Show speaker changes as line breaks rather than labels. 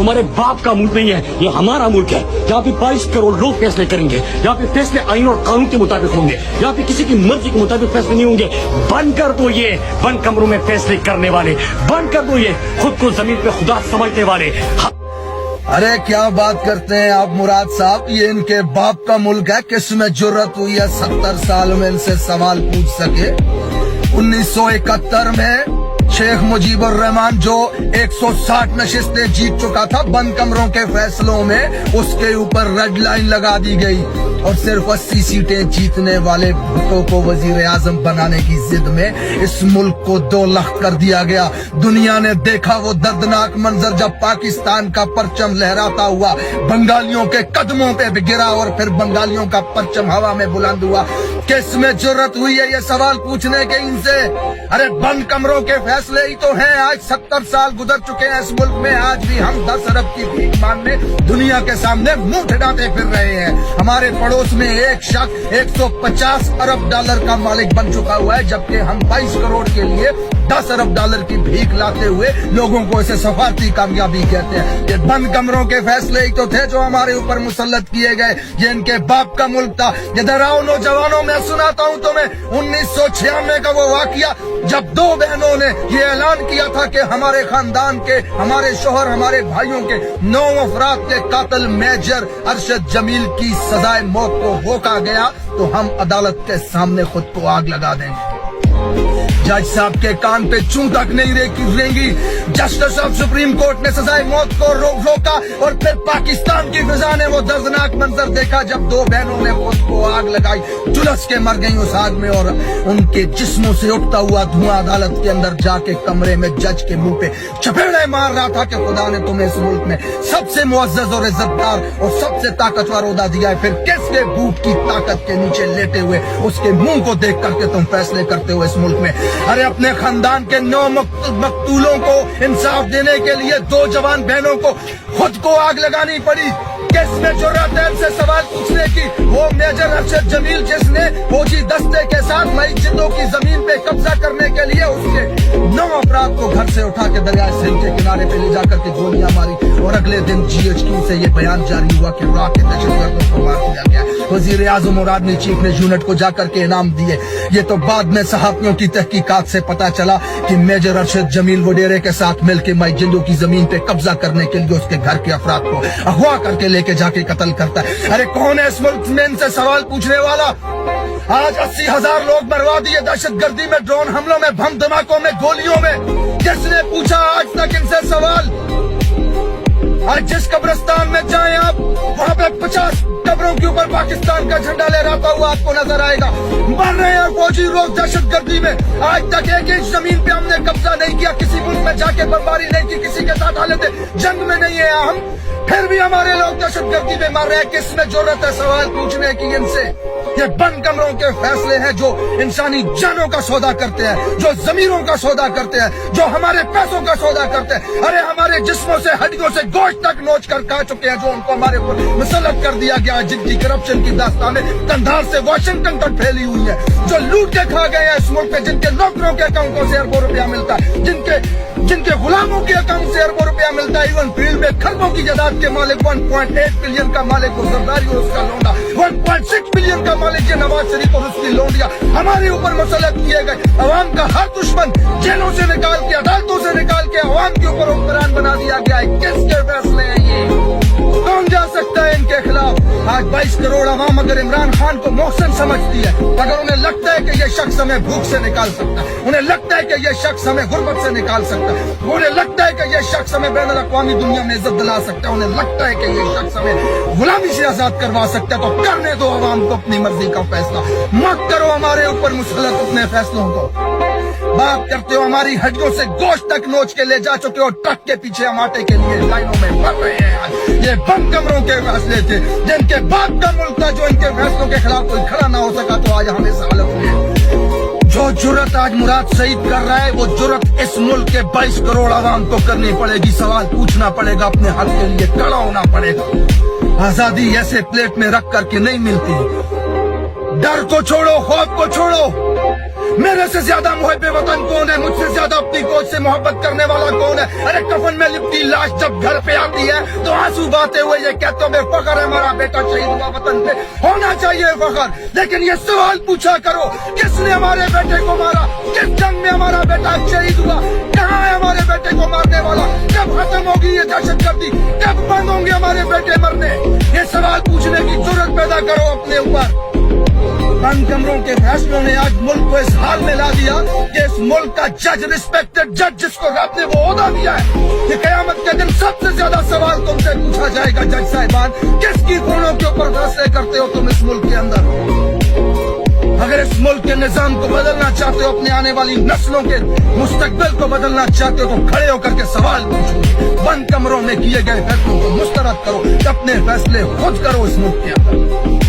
तुम्हारे बाप का मुल्क नहीं है, ये हमारा मुल्क है। यहाँ पे 22 करोड़ लोग फैसले करेंगे। यहाँ पे फैसले आइन और कानून के मुताबिक होंगे। यहाँ पे किसी की मर्जी के मुताबिक फैसले नहीं होंगे। बंद कर दो ये बंद कमरों में फैसले करने वाले, बंद कर दो ये खुद को जमीन पे खुदा समझने वाले।
अरे क्या बात करते हैं आप मुराद साहब, ये इनके बाप का मुल्क है, किसमें जुर्रत हुई है 70 साल में इनसे सवाल पूछ सके। 1971 में शेख मुजीबुर रहमान जो 160 नशिस्तें जीत चुका था बंद कमरों के फैसलों में, उसके ऊपर रेड लाइन लगा दी गई और सिर्फ 80 सीटें जीतने वाले भुट्टो को वजीर आजम बनाने की जिद में इस मुल्क को 2 लाख कर दिया गया। दुनिया ने देखा वो दर्दनाक मंजर जब पाकिस्तान का परचम लहराता हुआ बंगालियों के कदमों पे गिरा और फिर बंगालियों का परचम हवा में बुलंद हुआ। किसमें जुर्रत हुई है ये सवाल पूछने के इनसे? अरे बंद कमरों के फैसले ही तो हैं। आज 70 साल गुजर चुके हैं इस मुल्क में, आज भी हम 10 अरब की भीख मांगने दुनिया के सामने मुंह ठिठाते फिर रहे हैं। हमारे पड़ोस में एक शख्स 150 अरब डॉलर का मालिक बन चुका हुआ है, जबकि हम 22 करोड़ के लिए 10 अरब डॉलर की भीख लाते हुए लोगों को इसे सफारती कामयाबी कहते हैं। ये बंद कमरों के फैसले ही तो थे जो हमारे ऊपर मुसल्लत किए गए। ये इनके बाप का मुल्क था। इधर आओ नौजवानों, मैं सुनाता हूँ तुम्हें 1996 का वो वाकया जब 2 बहनों ने ये ऐलान किया था कि हमारे खानदान के, हमारे शोहर, हमारे भाइयों के 9 अफराद के कातिल मेजर अरशद जमील की सजाए मौत को रोका गया तो हम अदालत के सामने खुद को आग लगा देंगे। जज साहब के कान पे चूं तक नहीं रेंगी। जस्टिस ऑफ सुप्रीम कोर्ट ने सजाए मौत को रोका और फिर पाकिस्तान की फिजा ने वो दर्दनाक मंजर देखा जब 2 बहनों ने खुद को आग लगाई, झुलस के मर गई उस आग में और उनके जिस्मों से उठता हुआ धुआं अदालत के अंदर जाके कमरे में जज के मुंह पे चपेड़े मार रहा था कि खुदा ने तुम्हें इस मुल्क में सबसे मुअज्जज और इज्जतदार और सबसे ताकतवर ओहदा दिया है, फिर किसके बूट की ताकत के नीचे लेटे हुए उसके मुंह को देख करके तुम फैसले करते हो इस मुल्क में। अरे अपने खानदान के 9 मकतूलों को इंसाफ देने के लिए 2 जवान बहनों को खुद को आग लगानी पड़ी। किसमें जुर्रत है इनसे सवाल पूछने की? वो मेजर अरशद जमील जिसने फौजी दस्ते के साथ मस्जिदों की जमीन पे कब्जा करने के लिए उसके 9 अफराद को घर से उठा के दरियाए सिंध के किनारे पे ले जाकर के गोलियां मारी और अगले दिन GHQ से ये बयान जारी हुआ कि रात के दहशतगर्दों को मार दिया गया। वजीर आजम और आर्मी चीफ ने यूनिट को जाकर के इनाम दिए। ये तो बाद में सहाफियों की तहकीकात से पता चला कि मेजर अरशद जमील वडेरे के साथ मिलकर मस्जिदों की जमीन पे कब्जा करने के लिए उसके घर के अफराद को अगवा करके लेके जाके कत्ल करता है। अरे कौन है इस मुल्क में इनसे सवाल पूछने वाला? आज 80,000 लोग मरवा दिए दहशतगर्दी में, ड्रोन हमलों में, बम धमाकों में, गोलियों में। किसने पूछा आज तक इनसे सवाल? आज जिस कब्रिस्तान में जाएं आप, वहाँ पे 50 कब्रों के ऊपर पाकिस्तान का झंडा लहराता हुआ आपको नजर आएगा। मर रहे हैं फौजी लोग दहशतगर्दी में। आज तक एक इंच जमीन पे हमने कब्जा नहीं किया, किसी मुल्क में जाके बमबारी नहीं की, किसी के साथ हालत जंग में नहीं है हम, फिर भी हमारे लोग दहशतगर्दी में मर रहे हैं। किसमें जरूरत है सवाल पूछने की इनसे? ये बंद कमरों के फैसले हैं जो इंसानी जानों का सौदा करते हैं, जो जमीरों का सौदा करते हैं, जो हमारे पैसों का सौदा करते हैं। अरे हमारे जिस्मों से, हड्डियों से गोश्त तक नोच कर खा चुके हैं, जो उनको हमारे ऊपर मुसल्लत कर दिया गया, जिनकी करप्शन की दास्तानें कंधार से वाशिंगटन तक फैली हुई है, जो लूट के खा गए हैं इस मुल्क में, जिनके नौकरों के अकाउंटों से अरबों रुपया मिलता है, जिनके गुलामों के अकाउंट से अरबों रुपया मिलता है। इवन फील्ड में खरबों की जायदाद के मालिक 1.8 बिलियन का मालिक वो जरदारी और उसका लौंडा, 1.6 बिलियन का मालिक ये नवाज शरीफ और उसकी लौंडिया हमारे ऊपर मुसल्लत किए गए। अवाम का हर दुश्मन जेलों से निकाल के, अदालतों से निकाल के अवाम के ऊपर हुक्मरान बना दिया गया है। किसके फैसले हैं ये? कौन जा सकता है इनके खिलाफ? आज 22 करोड़ अवाम अगर इमरान खान को मोहसिन समझती है, अगर उन्हें लगता है कि ये शख्स हमें भूख से निकाल सकता है, उन्हें लगता है कि ये शख्स हमें गुर्बत से निकाल सकता है, उन्हें लगता है कि ये शख्स हमें बैनुल अक़वामी दुनिया में इज्जत दिला सकता है, उन्हें लगता है कि ये शख्स हमें गुलामी से आजाद करवा सकता है, तो करने दो अवाम को अपनी मर्जी का फैसला। मत करो हमारे ऊपर मुसल्लत अपने फैसलों को। बात करते हो हमारी हड्डियों से गोश्त तक नोच के ले जा चुके हो, ट्रक के पीछे हम आटे के लिए लाइनों में मर रहे हैं। ये बंद कमरों के फैसले थे, जिनके बाप का मुल्क था, जो इनके फैसलों के खिलाफ कोई खड़ा ना हो सका, तो आज हमें इस हालत में। जो जुर्रत आज मुराद सईद कर रहा है, वो जुर्रत इस मुल्क के 22 करोड़ आवाम को करनी पड़ेगी। सवाल पूछना पड़ेगा, अपने हक के लिए खड़ा होना पड़ेगा। आजादी ऐसे प्लेट में रख करके नहीं मिलती। डर को छोड़ो, खौफ को छोड़ो, मेरे से ज्यादा मुहब्बे वतन कौन है? मुझसे ज्यादा अपनी गोद से मोहब्बत करने वाला कौन है? अरे कफन में लिपटी लाश जब घर पे आती है तो आंसू बहाते हुए ये कहते हो फखर है हमारा बेटा शहीद हुआ वतन पे, होना चाहिए फखर। लेकिन ये सवाल पूछा करो, किसने हमारे बेटे को मारा? किस जंग में हमारा बेटा शहीद हुआ? कहाँ है हमारे बेटे को मारने वाला? कब खत्म होगी ये दहशतगर्दी? कब बंद होंगे हमारे बेटे मरने? ये सवाल पूछने की जरूरत पैदा करो अपने ऊपर। बंद कमरों के फैसलों ने आज मुल्क को इस हाल में ला दिया कि इस मुल्क का जज, रिस्पेक्टेड जज जिसको रब ने वो ओहदा दिया है, कि कयामत के दिन सबसे ज्यादा सवाल तुमसे पूछा जाएगा जज साहिबान, किसकी खूनों के ऊपर फैसले करते हो तुम इस मुल्क के अंदर? अगर इस मुल्क के निजाम को बदलना चाहते हो, अपने आने वाली नस्लों के मुस्तकबिल को बदलना चाहते हो, तो खड़े होकर के सवाल पूछो। बंद कमरों में किए गए फैसलों को मुस्तरद करो, अपने फैसले खुद करो इस मुल्क के अंदर।